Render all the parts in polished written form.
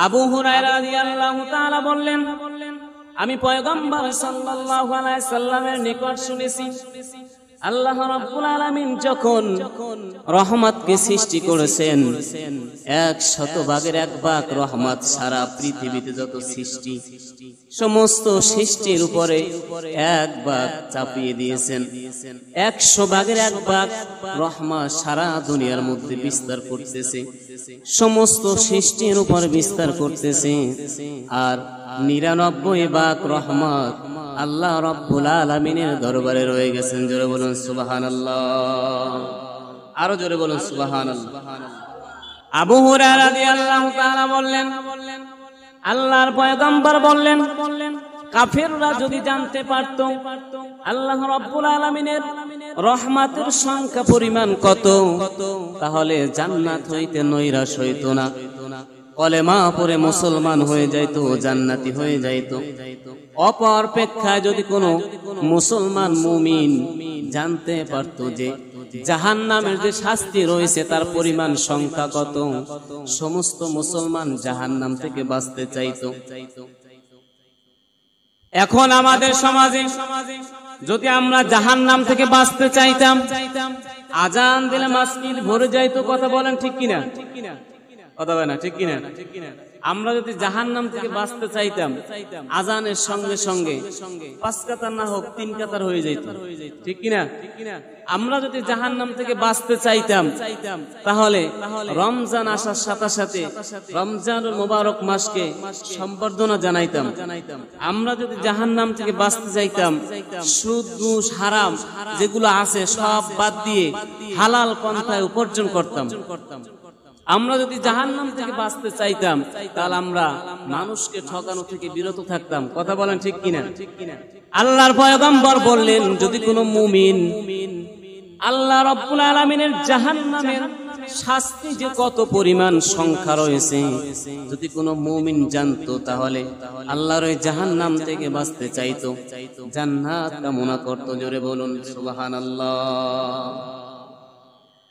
আবু হুরায়রা রাদিয়াল্লাহু তাআলা বললেন, আমি পয়গম্বর সাল্লাল্লাহু আলাইহি সাল্লামের নিকট শুনেছি, আল্লাহ রাব্বুল আলামিন যখন রহমতকে সৃষ্টি করেছেন, 100 ভাগের 1 ভাগ রহমত সারা পৃথিবীতে যত সৃষ্টি সমস্ত সৃষ্টির উপরে 1 ভাগ চাপিয়ে দিয়েছেন। 100 ভাগের 1 ভাগ রহমত সারা দুনিয়ার মধ্যে বিস্তার করতেছে, সমস্ত সৃষ্টির উপর বিস্তার করতেছে। আর 99 ভাগ রহমত আল্লাহ রাব্বুল আলামিনের দরবারে রয়ে গেছেন। জোরে বলুন সুবহানাল্লাহ, আরো জোরে বলুন সুবহানাল্লাহ। আবু হুরায়রা রাদিয়াল্লাহু তাআলা বললেন, আল্লাহর পয়গম্বর বললেন, কাফেররা যদি জানতে পারত আল্লাহ রাব্বুল আলামিনের রহমতের সংখ্যা পরিমাণ কত, তাহলে জান্নাত হইতে নৈরাশ হইত না, কলেমা পড়ে মুসলমান হয়ে যাইত, জান্নাতি হয়ে যাইত। অপরপেক্ষায় যদি কোনো মুসলমান মুমিন জানতে পারত যে জাহান্নামের যে শাস্তি রয়েছে তার পরিমাণ সংখ্যা কত, সমস্ত মুসলমান জাহান্নাম থেকে বাঁচতে চাইত। এখন আমাদের সমাজে যদি আমরা জাহান্নাম থেকে বাঁচতে চাইতাম, আজান দিলে মসজিদ ভরে যাইতো। কথা বলেন ঠিক কিনা? কথা বলেন না ঠিক কিনা? আমরা যদি জাহান্নাম থেকে বাঁচতে চাইতাম, আজানের সঙ্গে সঙ্গে 5 কাতার না হোক 3 কাতার হয়ে যেত, ঠিক কিনা? আমরা যদি জাহান্নাম থেকে বাঁচতে চাইতাম, তাহলে রমজান আসার সাথে সাথে রমজানুল মুবারক মাসকে সম্বর্ধনা জানাইতাম। আমরা যদি জাহান্নাম থেকে বাঁচতে চাইতাম, সুদ ঘুষ হারাম যেগুলো আছে সব বাদ দিয়ে হালাল পন্থায় উপার্জন করতাম। আমরা যদি জাহান্নাম থেকে বাঁচতে চাইতাম, তাহলে আমরা মানুষকে ঠকানো থেকে বিরত থাকতাম। কথা বলেন ঠিক কিনা? আল্লাহর পয়গম্বর বললেন, যদি কোনো মুমিন আল্লাহ রাব্বুল আলামিনের জাহান্নামের শাস্তি যে কত পরিমাণ সংখ্যা রয়েছে যদি কোনো মুমিন জানতো, তাহলে আল্লাহর ওই জাহান্নাম থেকে বাঁচতে চাইতো, জান্নাত কামনা করতো। জোরে বলুন সুবহানাল্লাহ।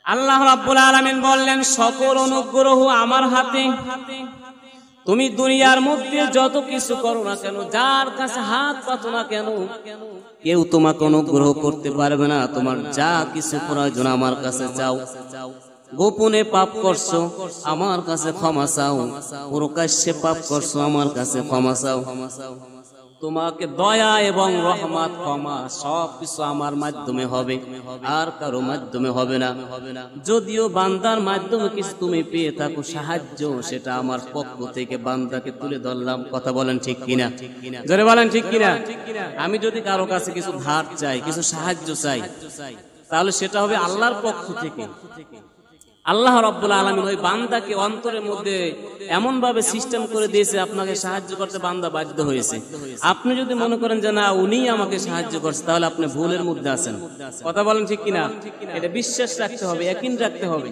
আল্লাহ রাব্বুল আলামিন বললেন, সকল অনুগ্রহ আমার হাতে। তুমি দুনিয়ার মধ্যে যত কিছু করো না কেন, যার কাছে হাত পাতো না কেন, কেউ তোমাকে অনুগ্রহ করতে পারবে না। তোমার যা কিছু প্রয়োজন আমার কাছে চাও। গোপনে পাপ করছো, আমার কাছে ক্ষমা চাও। প্রকাশ্যে পাপ করছো, আমার কাছে ক্ষমা চাও। তোমাকে দয়া এবং রহমত ক্ষমা সবকিছু আমার মাধ্যমে হবে, আর কারো মাধ্যমে হবে না। যদিও বান্দার মাধ্যমে কিছু তুমি পেয়ে থাকো সাহায্য, সেটা আমার পক্ষ থেকে বান্দাকে তুলে ধরলাম। কথা বলেন ঠিক কিনা? জোরে বলেন ঠিক কিনা? আমি যদি কারো কাছে কিছু ধার চাই, কিছু সাহায্য চাই, তাহলে সেটা হবে আল্লাহর পক্ষ থেকে। আল্লাহ রাব্বুল আলামিন ওই বান্দাকে অন্তরের মধ্যে এমন ভাবে সিস্টেম করে দিয়েছে, আপনাকে সাহায্য করতে বান্দা বাধ্য হয়েছে। আপনি যদি মনে করেন যে না উনি আমাকে সাহায্য করছে, তাহলে আপনি ভুলের মধ্যে আছেন। কথা বলেন ঠিক কিনা? এটা বিশ্বাস রাখতে হবে, ইয়াকিন রাখতে হবে।